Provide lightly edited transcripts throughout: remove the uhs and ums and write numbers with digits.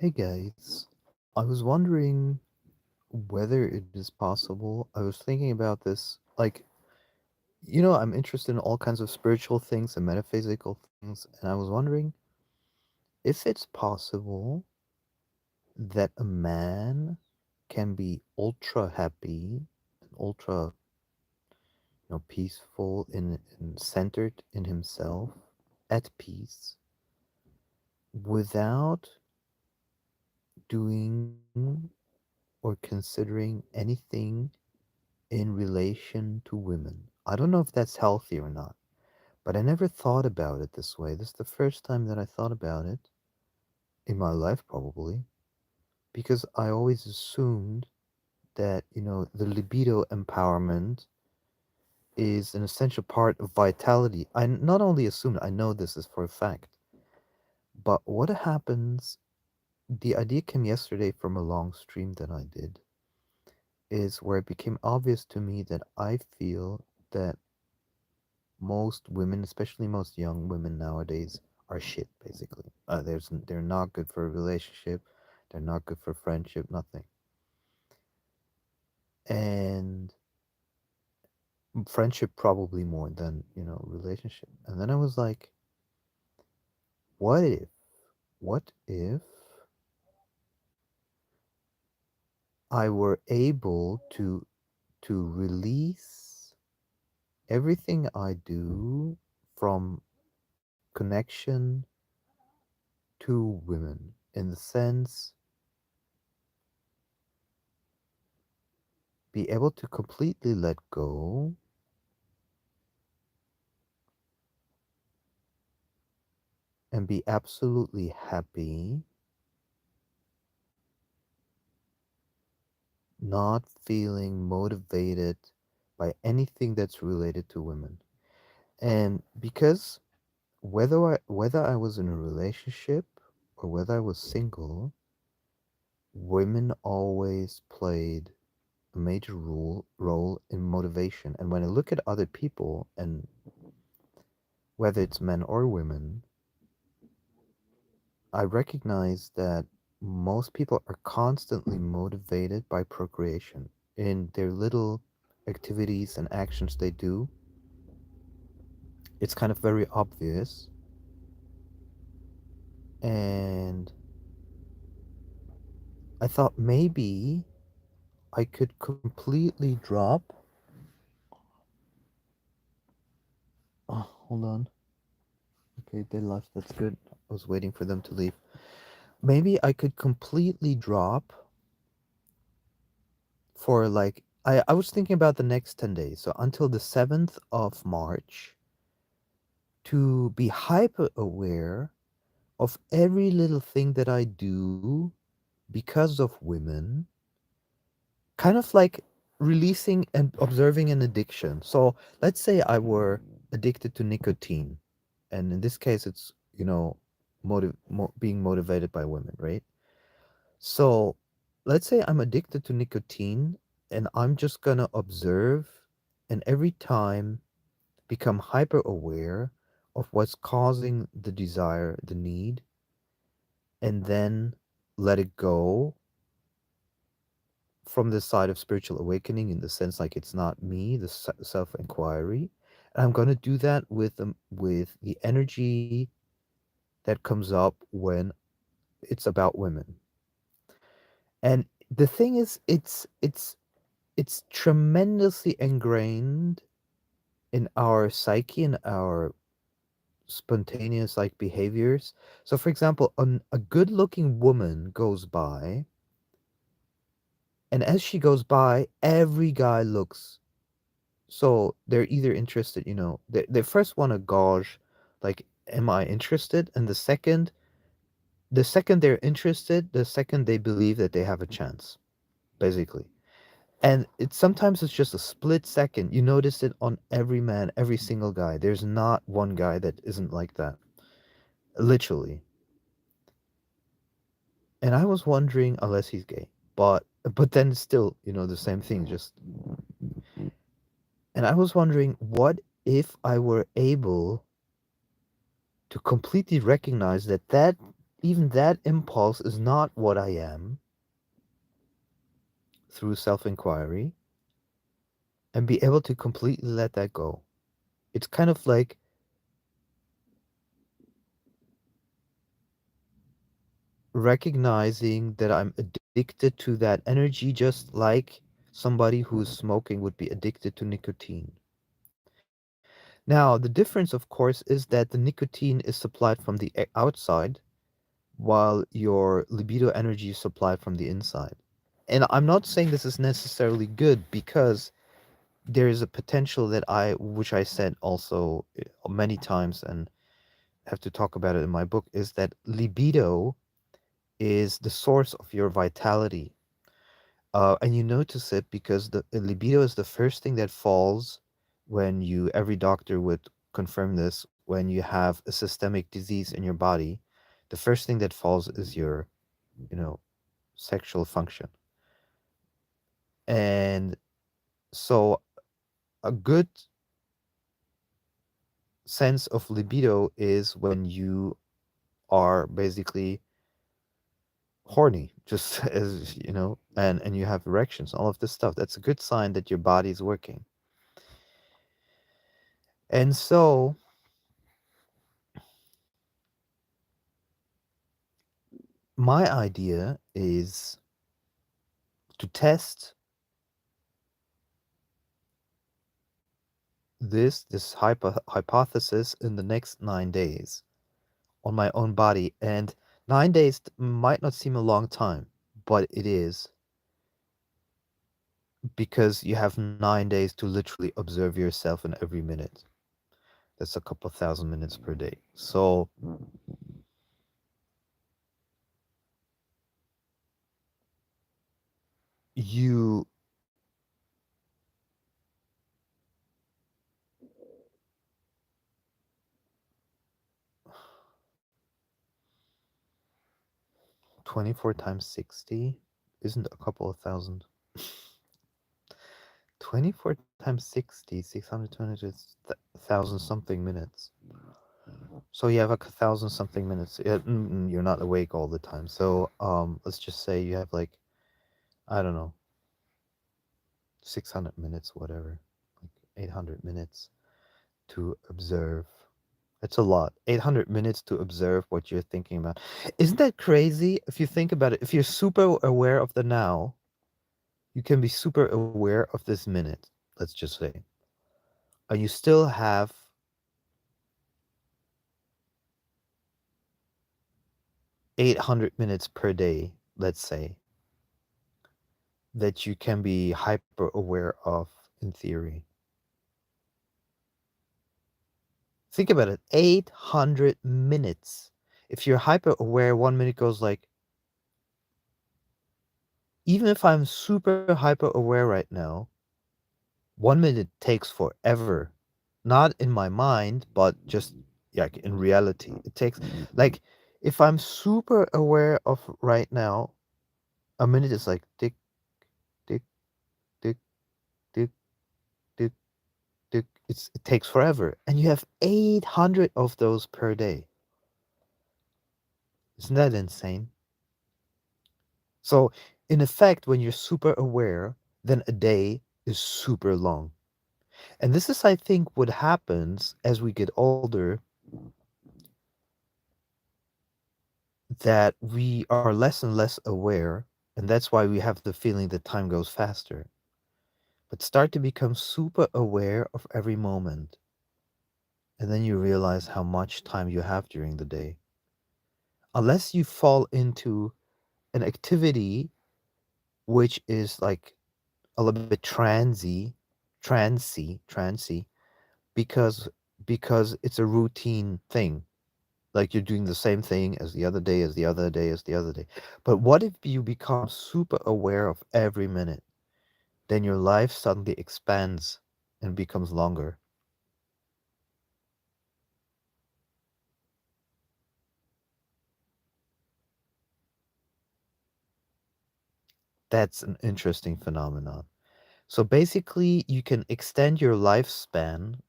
Hey guys, I was wondering whether it is possible. I was thinking about this, I'm interested in all kinds of spiritual things and metaphysical things, and I was wondering if it's possible that a man can be ultra happy and ultra, peaceful and centered in himself, at peace, without doing or considering anything in relation to women. I don't know if that's healthy or not, but I never thought about it this way. This is the first time that I thought about it in my life, probably, because I always assumed that, the libido empowerment is an essential part of vitality. I not only assumed, I know this is for a fact. But what happens, the idea came yesterday from a long stream that I did, is where it became obvious to me that I feel that most women, especially most young women nowadays, are shit. Basically, they're not good for a relationship. They're not good for friendship. Nothing. And friendship probably more than relationship. And then I was like, what if, what if I were able to release everything I do from connection to women in the sense be able to completely let go and be absolutely happy, not feeling motivated by anything that's related to women. And because whether I was in a relationship or whether I was single, women always played a major role in motivation. And when I look at other people, and whether it's men or women, I recognize that most people are constantly motivated by procreation in their little activities and actions they do. It's kind of very obvious. And I thought maybe I could completely drop. Oh, hold on. Okay, they left. That's good. I was waiting for them to leave. Maybe I could completely drop for I was thinking about the next 10 days. So until the 7th of March, to be hyper aware of every little thing that I do because of women, kind of like releasing and observing an addiction. So let's say I were addicted to nicotine, and in this case, it's, being motivated by women, right? So let's say I'm addicted to nicotine, and I'm just gonna observe and every time become hyper aware of what's causing the desire, the need, and then let it go from the side of spiritual awakening in the sense like it's not me, the self inquiry. And I'm going to do that with the energy that comes up when it's about women. And the thing is, it's tremendously ingrained in our psyche and our spontaneous like behaviors. So for example, a good looking woman goes by, and as she goes by, every guy looks. So they're either interested, they first want to gauge, like, am I interested? And the second they're interested, the second they believe that they have a chance, basically. And sometimes it's just a split second. You notice it on every man, every single guy. There's not one guy that isn't like that, literally. And I was wondering, unless he's gay, but then still, the same thing. Just and I was wondering, what if I were able to completely recognize that even that impulse is not what I am through self inquiry, and be able to completely let that go. It's kind of like recognizing that I'm addicted to that energy just like somebody who's smoking would be addicted to nicotine. Now, the difference, of course, is that the nicotine is supplied from the outside while your libido energy is supplied from the inside. And I'm not saying this is necessarily good because there is a potential that which I said also many times and have to talk about it in my book, is that libido is the source of your vitality. And you notice it because the libido is the first thing that falls when you, every doctor would confirm this, when you have a systemic disease in your body, the first thing that falls is your, you know, sexual function. And so a good sense of libido is when you are basically horny, just as you know, and you have erections, all of this stuff. That's a good sign that your body is working. And so my idea is to test this hypothesis in the next 9 days on my own body. And 9 days might not seem a long time, but it is, because you have 9 days to literally observe yourself in every minute. That's a couple thousand minutes per day. So you 24 times 60 isn't a couple of thousand. 24 times 60, 620 thousand something minutes. So you have a thousand something minutes. You're not awake all the time. So let's just say you have like, I don't know, 600 minutes, whatever, like 800 minutes to observe. It's a lot. 800 minutes to observe what you're thinking about. Isn't that crazy? If you think about it, if you're super aware of the now, you can be super aware of this minute, let's just say. And you still have 800 minutes per day, let's say, that you can be hyper aware of in theory. Think about it, 800 minutes. If you're hyper aware, 1 minute goes like, even if I'm super hyper aware right now, 1 minute takes forever. Not in my mind, but just like in reality. It takes, like, if I'm super aware of right now, a minute is like tick, tick, tick, tick, tick, tick. It takes forever. And you have 800 of those per day. Isn't that insane? So, in effect, when you're super aware, then a day is super long. And this is, I think, what happens as we get older, that we are less and less aware. And that's why we have the feeling that time goes faster. But start to become super aware of every moment. And then you realize how much time you have during the day. Unless you fall into an activity which is like a little bit transy, because it's a routine thing. Like you're doing the same thing as the other day, as the other day, as the other day. But what if you become super aware of every minute? Then your life suddenly expands and becomes longer. That's an interesting phenomenon. So basically, you can extend your lifespan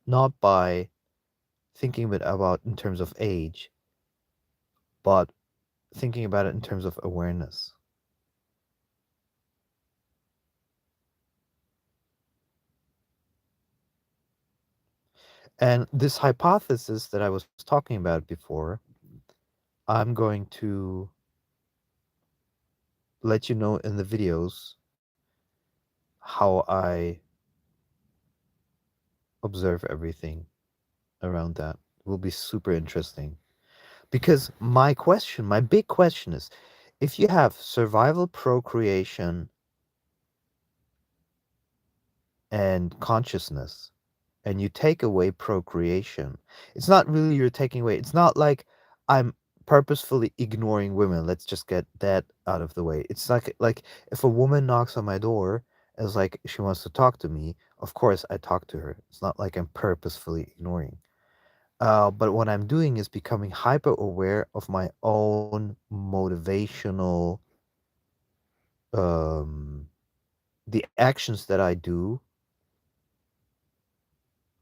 not by thinking about in terms of age, but thinking about it in terms of awareness. And this hypothesis that I was talking about before, I'm going to let you know in the videos how I observe everything around that. It will be super interesting. Because my big question is, if you have survival, procreation, and consciousness, and you take away procreation, it's not really you're taking away. It's not like I'm purposefully ignoring women. Let's just get that out of the way. It's like if a woman knocks on my door as like she wants to talk to me, of course I talk to her. It's not like I'm purposefully ignoring. But what I'm doing is becoming hyper aware of my own motivational, um, the actions that I do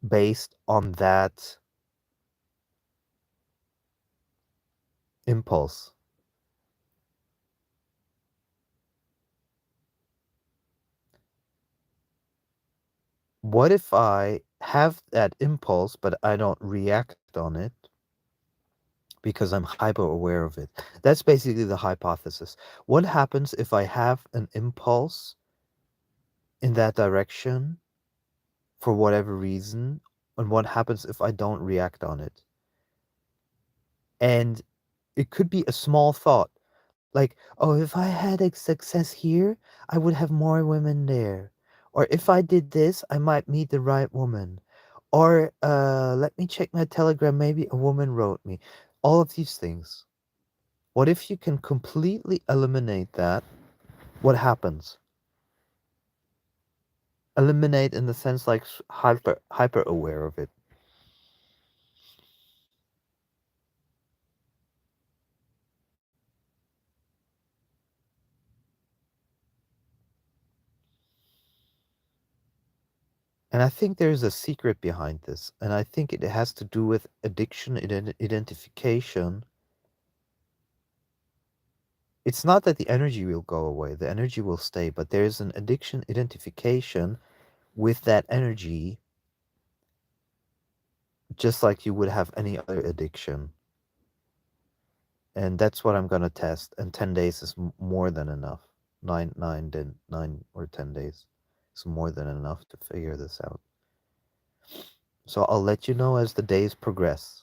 based on that impulse. What if I have that impulse, but I don't react on it because I'm hyper aware of it? That's basically the hypothesis. What happens if I have an impulse in that direction for whatever reason? And what happens if I don't react on it? And it could be a small thought like, oh, if I had a success here, I would have more women there. Or if I did this, I might meet the right woman. Or let me check my telegram, maybe a woman wrote me. All of these things. What if you can completely eliminate that? What happens? Eliminate in the sense like hyper aware of it. And I think there's a secret behind this, and I think it has to do with addiction identification. It's not that the energy will go away, the energy will stay, but there is an addiction identification with that energy, just like you would have any other addiction. And that's what I'm going to test. And 10 days is more than enough. 9 or 10 days is more than enough to figure this out. So I'll let you know as the days progress.